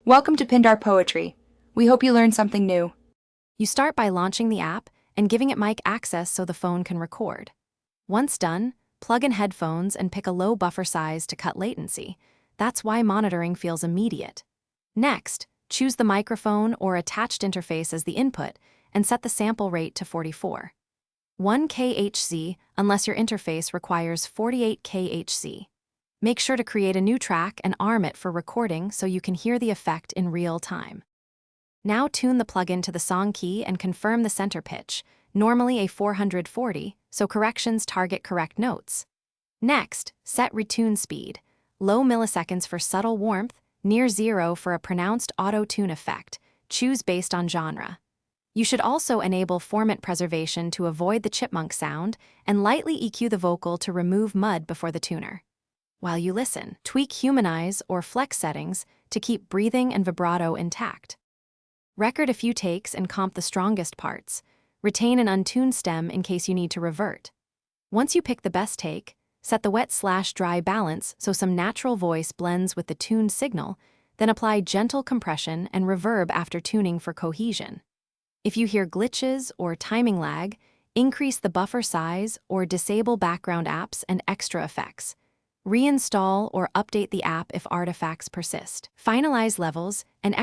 Welcome to Pindar Poetry. We hope you learned something new. You start by launching the app and giving it mic access so the phone can record. Once done, plug in headphones and pick a low buffer size to cut latency. That's why monitoring feels immediate. Next, choose the microphone or attached interface as the input and set the sample rate to 44. 1 kHz unless your interface requires 48 kHz. Make sure to create a new track and arm it for recording so you can hear the effect in real time. Now tune the plugin to the song key and confirm the center pitch, normally a 440, so corrections target correct notes. Next, set retune speed, low milliseconds for subtle warmth, near 0 for a pronounced auto-tune effect. Choose based on genre. You should also enable formant preservation to avoid the chipmunk sound and lightly EQ the vocal to remove mud before the tuner. While you listen, tweak humanize or flex settings to keep breathing and vibrato intact. Record a few takes and comp the strongest parts. Retain an untuned stem in case you need to revert. Once you pick the best take, set the wet/dry balance so some natural voice blends with the tuned signal, then apply gentle compression and reverb after tuning for cohesion. If you hear glitches or timing lag, increase the buffer size or disable background apps and extra effects. Reinstall or update the app if artifacts persist. Finalize levels and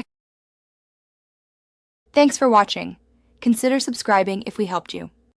Thanks for watching. Consider subscribing if we helped you.